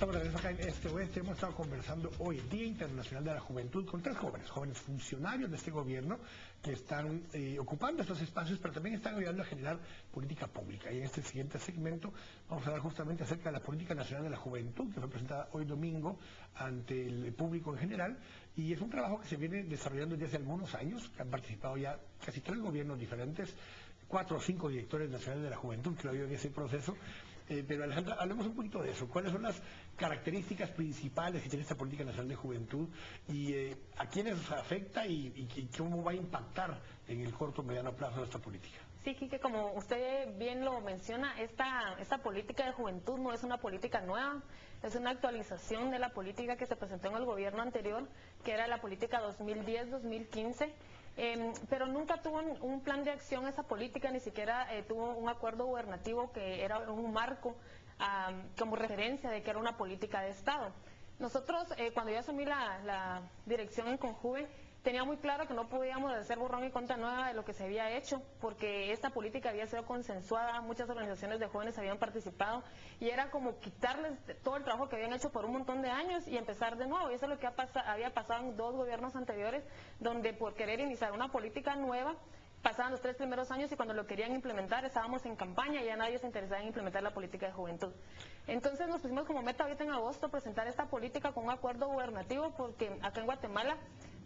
estamos de regreso acá en Este Oeste. Hemos estado conversando hoy, Día Internacional de la Juventud, con tres jóvenes funcionarios de este gobierno que están ocupando estos espacios, pero también están ayudando a generar política pública. Y en este siguiente segmento vamos a hablar justamente acerca de la Política Nacional de la Juventud, que fue presentada hoy domingo ante el público en general. Y es un trabajo que se viene desarrollando desde hace algunos años, que han participado ya casi 3 gobiernos diferentes, 4 o 5 directores nacionales de la juventud que lo ayudan en ese proceso. Pero Alejandra, hablemos un poquito de eso. ¿Cuáles son las características principales que tiene esta Política Nacional de Juventud y a quiénes afecta y cómo va a impactar en el corto o mediano plazo esta política? Sí, Quique, como usted bien lo menciona, esta política de juventud no es una política nueva, es una actualización de la política que se presentó en el gobierno anterior, que era la política 2010-2015. Pero nunca tuvo un plan de acción esa política, ni siquiera tuvo un acuerdo gubernativo que era un marco como referencia de que era una política de Estado. Nosotros, cuando yo asumí la dirección en Conjuve, tenía muy claro que no podíamos hacer borrón y cuenta nueva de lo que se había hecho, porque esta política había sido consensuada, muchas organizaciones de jóvenes habían participado, y era como quitarles todo el trabajo que habían hecho por un montón de años y empezar de nuevo. Y eso es lo que había pasado en 2 gobiernos anteriores, donde por querer iniciar una política nueva, pasaban los 3 primeros años y cuando lo querían implementar estábamos en campaña y ya nadie se interesaba en implementar la política de juventud. Entonces nos pusimos como meta ahorita en agosto presentar esta política con un acuerdo gubernativo, porque acá en Guatemala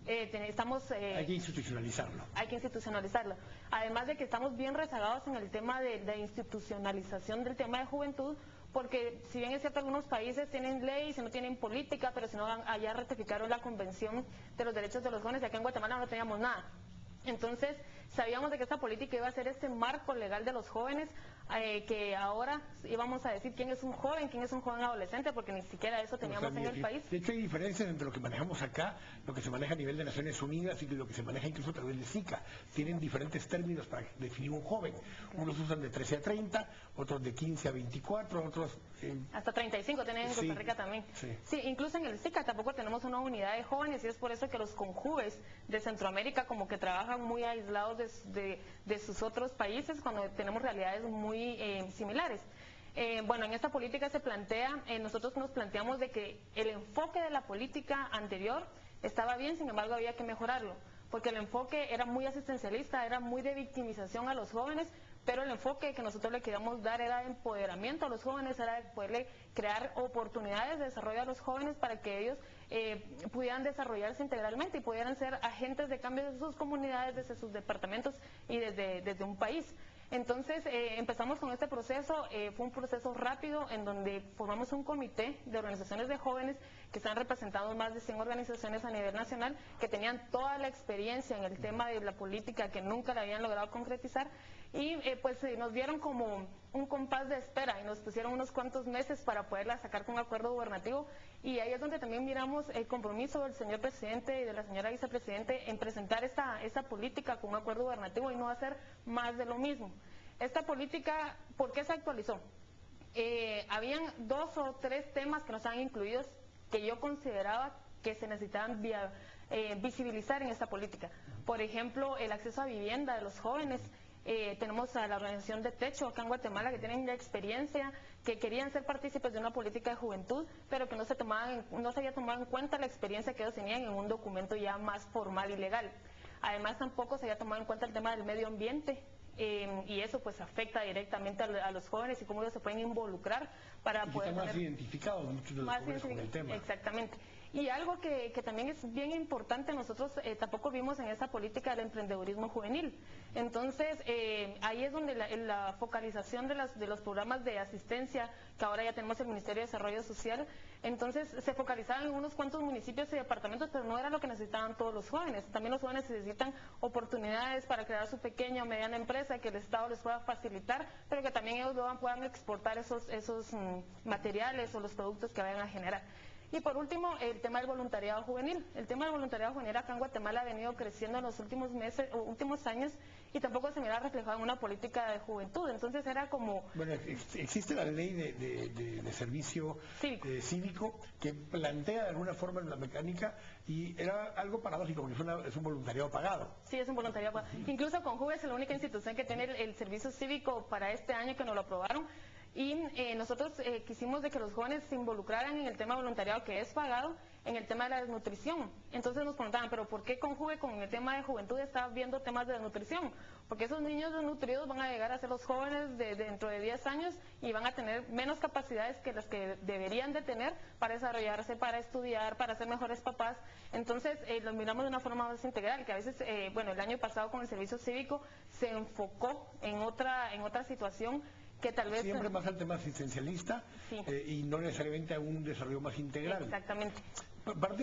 estamos... hay que institucionalizarlo. Hay que institucionalizarlo. Además de que estamos bien rezagados en el tema de institucionalización del tema de juventud, porque si bien es cierto algunos países tienen leyes y no tienen política, pero si no allá ratificaron la Convención de los Derechos de los Jóvenes y acá en Guatemala no teníamos nada. Entonces sabíamos de que esta política iba a ser este marco legal de los jóvenes, que ahora íbamos a decir quién es un joven adolescente, porque ni siquiera eso teníamos en el país. De hecho hay diferencias entre lo que manejamos acá, lo que se maneja a nivel de Naciones Unidas y lo que se maneja incluso a través de SICA. Tienen diferentes términos para definir un joven. Unos usan de 13 a 30, otros de 15 a 24, otros... hasta 35 tienen en Costa Rica también. Sí, incluso en el SICA tampoco tenemos una unidad de jóvenes, y es por eso que los conjuves de Centroamérica como que trabajan muy aislados de sus otros países, cuando tenemos realidades muy similares. Bueno, en esta política se plantea, nosotros nos planteamos de que el enfoque de la política anterior estaba bien, sin embargo había que mejorarlo, porque el enfoque era muy asistencialista, era muy de victimización a los jóvenes, pero el enfoque que nosotros le queríamos dar era de empoderamiento a los jóvenes, era de poderle crear oportunidades de desarrollo a los jóvenes para que ellos pudieran desarrollarse integralmente y pudieran ser agentes de cambio desde sus comunidades, desde sus departamentos y desde un país. Entonces empezamos con este proceso, fue un proceso rápido en donde formamos un comité de organizaciones de jóvenes que están representados más de 100 organizaciones a nivel nacional, que tenían toda la experiencia en el tema de la política, que nunca la habían logrado concretizar, y pues nos dieron como un compás de espera y nos pusieron unos cuantos meses para poderla sacar con un acuerdo gubernativo, y ahí es donde también miramos el compromiso del señor presidente y de la señora vicepresidente en presentar esta política con un acuerdo gubernativo y no hacer más de lo mismo. Esta política, ¿por qué se actualizó? Habían 2 o 3 temas que no estaban incluidos, que yo consideraba que se necesitaban visibilizar en esta política. Por ejemplo, el acceso a vivienda de los jóvenes. Tenemos a la organización de Techo acá en Guatemala, que tienen ya experiencia, que querían ser partícipes de una política de juventud, pero que no se había tomado en cuenta la experiencia que ellos tenían en un documento ya más formal y legal. Además tampoco se había tomado en cuenta el tema del medio ambiente, y eso pues afecta directamente a los jóvenes y cómo ellos se pueden involucrar para poder estar más identificados muchos de los jóvenes con el tema. Exactamente. Y algo que también es bien importante, nosotros tampoco vimos en esta política el emprendedurismo juvenil. Entonces ahí es donde la focalización de los programas de asistencia, que ahora ya tenemos el Ministerio de Desarrollo Social, entonces se focalizaban en unos cuantos municipios y departamentos, pero no era lo que necesitaban todos los jóvenes. También los jóvenes necesitan oportunidades para crear su pequeña o mediana empresa, que el Estado les pueda facilitar, pero que también ellos puedan exportar esos materiales o los productos que vayan a generar. Y por último, el tema del voluntariado juvenil. El tema del voluntariado juvenil acá en Guatemala ha venido creciendo en los últimos años, y tampoco se mira reflejado en una política de juventud. Entonces era como... Bueno, existe la ley de servicio cívico que plantea de alguna forma la mecánica, y era algo paradójico porque es un voluntariado pagado. Sí, es un voluntariado pagado. Incluso Conjuve es la única institución que tiene el servicio cívico para este año, que nos lo aprobaron. Y nosotros quisimos de que los jóvenes se involucraran en el tema voluntariado que es pagado, en el tema de la desnutrición. Entonces nos preguntaban, pero ¿por qué Conjuve con el tema de juventud está viendo temas de desnutrición? Porque esos niños desnutridos van a llegar a ser los jóvenes dentro de 10 años y van a tener menos capacidades que las que deberían de tener para desarrollarse, para estudiar, para ser mejores papás. Entonces los miramos de una forma más integral, que a veces, bueno, el año pasado con el servicio cívico se enfocó en otra situación que tal vez... Siempre más al tema asistencialista, sí, y no necesariamente a un desarrollo más integral. Exactamente.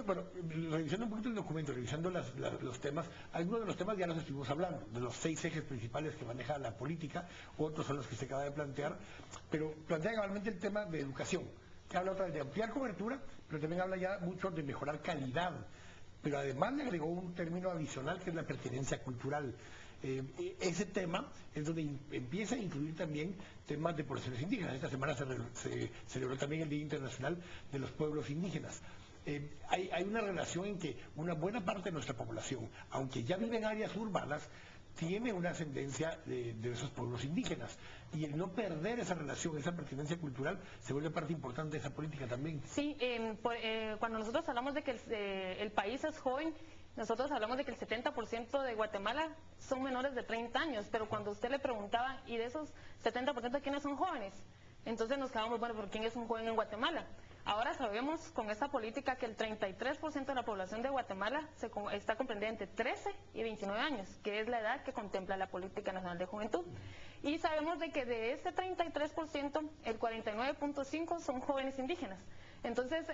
Bueno, revisando un poquito el documento, revisando los temas, algunos de los temas ya los estuvimos hablando, de los 6 ejes principales que maneja la política, otros son los que se acaba de plantear, pero plantea cabalmente el tema de educación, que habla otra vez de ampliar cobertura, pero también habla ya mucho de mejorar calidad, pero además le agregó un término adicional que es la pertenencia cultural. Ese tema es donde empieza a incluir también temas de poblaciones indígenas. Esta semana se celebró también el Día Internacional de los Pueblos Indígenas. Hay una relación en que una buena parte de nuestra población, aunque ya vive en áreas urbanas, tiene una ascendencia de esos pueblos indígenas. Y el no perder esa relación, esa pertenencia cultural, se vuelve parte importante de esa política también. Sí, cuando nosotros hablamos de que el país es joven, nosotros hablamos de que el 70% de Guatemala son menores de 30 años, pero cuando usted le preguntaba, ¿y de esos 70% quiénes son jóvenes? Entonces nos quedamos, bueno, ¿por quién es un joven en Guatemala? Ahora sabemos con esta política que el 33% de la población de Guatemala está comprendida entre 13 y 29 años, que es la edad que contempla la Política Nacional de Juventud. Y sabemos de que de ese 33%, el 49.5% son jóvenes indígenas. Entonces,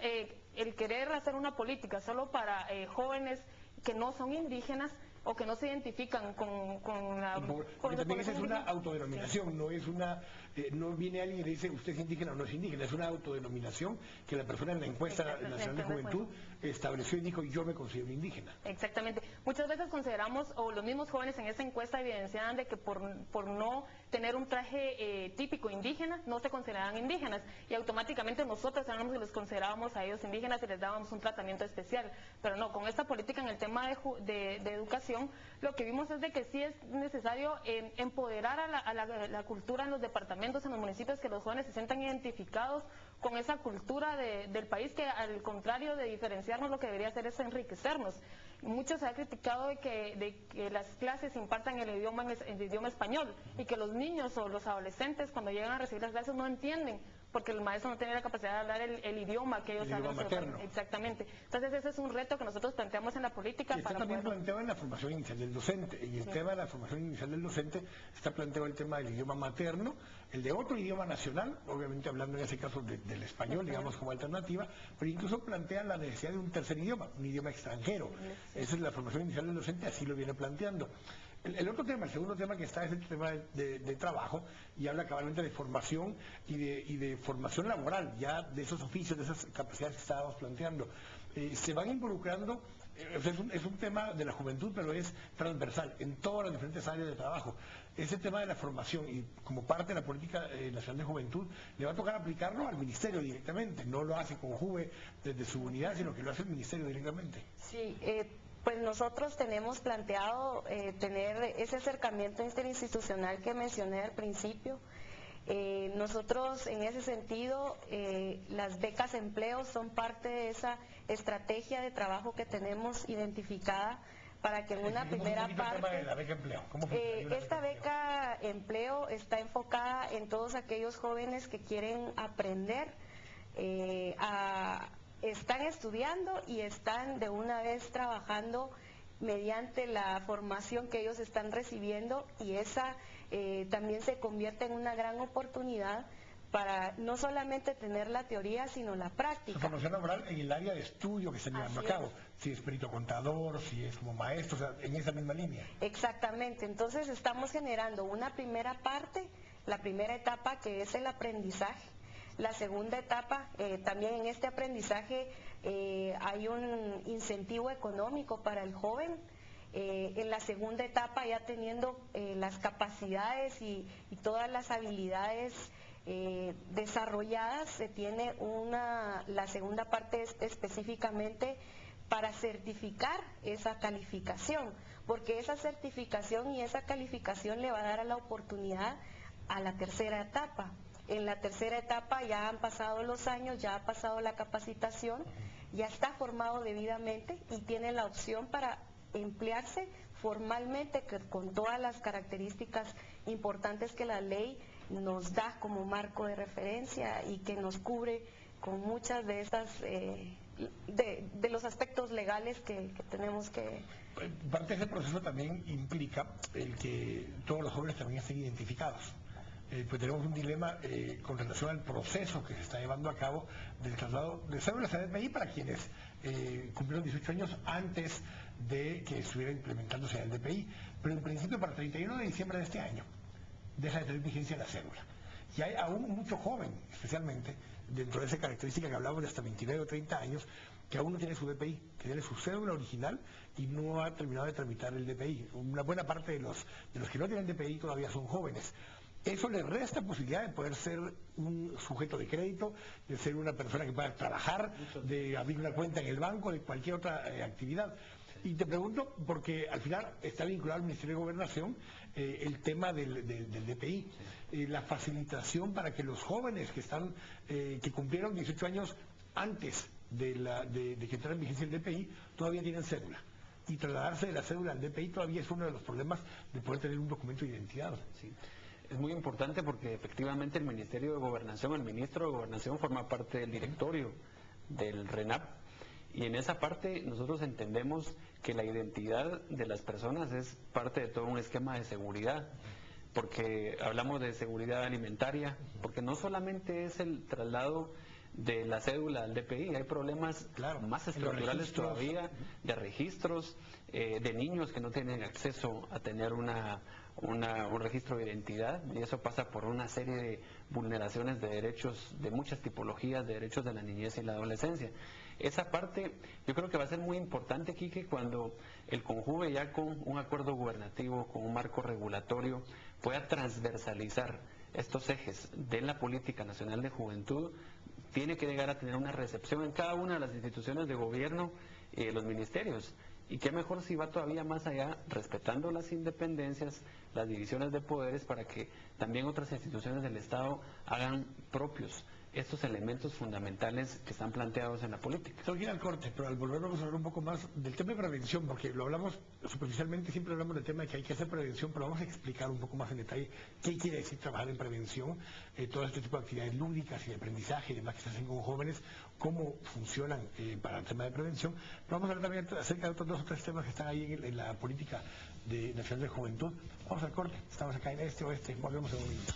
el querer hacer una política solo para jóvenes que no son indígenas o que no se identifican con la... Porque también esa es una autodenominación, sí. No viene alguien y le dice usted es indígena o no es indígena, es una autodenominación que la persona en la encuesta nacional de juventud estableció y dijo yo me considero indígena. Exactamente. Muchas veces consideramos, o los mismos jóvenes en esa encuesta evidenciaban de que por no tener un traje típico indígena, no se consideraban indígenas, y automáticamente nosotros éramos que los considerábamos a ellos indígenas y les dábamos un tratamiento especial. Pero no, con esta política en el tema de educación, lo que vimos es de que sí es necesario empoderar a la cultura en los departamentos, en los municipios, que los jóvenes se sientan identificados con esa cultura del país, que al contrario de diferenciarnos, lo que debería hacer es enriquecernos. Mucho se ha criticado de que las clases impartan el idioma español y que los niños o los adolescentes cuando llegan a recibir las clases no entienden, porque el maestro no tiene la capacidad de hablar el idioma que ellos hablan. Exactamente. Entonces ese es un reto que nosotros planteamos en la política. Y está también planteado en la formación inicial del docente. En el tema de la formación inicial del docente está planteado el tema del idioma materno, el de otro idioma nacional, obviamente hablando en ese caso del español, digamos, como alternativa, pero incluso plantea la necesidad de un tercer idioma, un idioma extranjero. Esa es la formación inicial del docente, así lo viene planteando. El otro tema, el segundo tema que está es el tema de trabajo, y habla cabalmente de formación y de formación laboral, ya de esos oficios, de esas capacidades que estábamos planteando. Se van involucrando, es un tema de la juventud, pero es transversal en todas las diferentes áreas de trabajo. Ese tema de la formación, y como parte de la política nacional de juventud, le va a tocar aplicarlo al ministerio directamente, no lo hace Conjuve desde su unidad, sino que lo hace el ministerio directamente. Sí, pues nosotros tenemos planteado tener ese acercamiento interinstitucional que mencioné al principio. Nosotros en ese sentido, las becas de empleo son parte de esa estrategia de trabajo que tenemos identificada para que en una primera parte... La beca empleo. Esta beca empleo está enfocada en todos aquellos jóvenes que quieren aprender están estudiando y están de una vez trabajando mediante la formación que ellos están recibiendo, y esa también se convierte en una gran oportunidad para no solamente tener la teoría, sino la práctica. La formación laboral en el área de estudio que están llevando a cabo, si es perito contador, si es como maestro, o sea, en esa misma línea. Exactamente, entonces estamos generando una primera parte, la primera etapa, que es el aprendizaje. La segunda etapa, también en este aprendizaje hay un incentivo económico para el joven. En la segunda etapa, ya teniendo las capacidades y todas las habilidades desarrolladas, se tiene la segunda parte específicamente para certificar esa calificación, porque esa certificación y esa calificación le va a dar la oportunidad a la tercera etapa. En la tercera etapa ya han pasado los años, ya ha pasado la capacitación, ya está formado debidamente y tiene la opción para emplearse formalmente con todas las características importantes que la ley nos da como marco de referencia y que nos cubre con muchas de estas de los aspectos legales que tenemos que... Parte de ese proceso también implica el que todos los jóvenes también estén identificados. Pues tenemos un dilema con relación al proceso que se está llevando a cabo del traslado de cédulas a DPI para quienes cumplieron 18 años antes de que estuviera implementándose el DPI, pero en principio para el 31 de diciembre de este año deja de tener vigencia la cédula. Y hay aún mucho joven, especialmente, dentro de esa característica que hablamos de hasta 29 o 30 años, que aún no tiene su DPI, que tiene su cédula original y no ha terminado de tramitar el DPI. Una buena parte de los que no tienen DPI todavía son jóvenes. Eso le resta posibilidad de poder ser un sujeto de crédito, de ser una persona que pueda trabajar, de abrir una cuenta en el banco, de cualquier otra actividad. Y te pregunto, porque al final está vinculado al Ministerio de Gobernación el tema del DPI, la facilitación para que los jóvenes que cumplieron 18 años antes de que entrara en vigencia el DPI, todavía tienen cédula. Y trasladarse de la cédula al DPI todavía es uno de los problemas de poder tener un documento de identidad. Sí. Es muy importante porque efectivamente el Ministerio de Gobernación, el ministro de Gobernación forma parte del directorio del RENAP y en esa parte nosotros entendemos que la identidad de las personas es parte de todo un esquema de seguridad, porque hablamos de seguridad alimentaria, porque no solamente es el traslado de la cédula al DPI, hay problemas más estructurales todavía, de registros, de niños que no tienen acceso a tener un registro de identidad, y eso pasa por una serie de vulneraciones de derechos, de muchas tipologías de derechos de la niñez y la adolescencia. Esa parte yo creo que va a ser muy importante, Quique, cuando el CONJUVE ya con un acuerdo gubernativo, con un marco regulatorio, pueda transversalizar estos ejes de la Política Nacional de Juventud. Tiene que llegar a tener una recepción en cada una de las instituciones de gobierno y de los ministerios. Y qué mejor si va todavía más allá, respetando las independencias, las divisiones de poderes, para que también otras instituciones del Estado hagan propios estos elementos fundamentales que están planteados en la política. Tengo que ir al corte, pero al volver vamos a hablar un poco más del tema de prevención, porque lo hablamos superficialmente, siempre hablamos del tema de que hay que hacer prevención, pero vamos a explicar un poco más en detalle qué quiere decir trabajar en prevención, todo este tipo de actividades lúdicas y de aprendizaje y demás que se hacen con jóvenes, cómo funcionan para el tema de prevención. Pero vamos a hablar también acerca de otros 2 o 3 temas que están ahí en la política nacional de juventud. Vamos al corte, estamos acá en Este Oeste, volvemos en un minuto.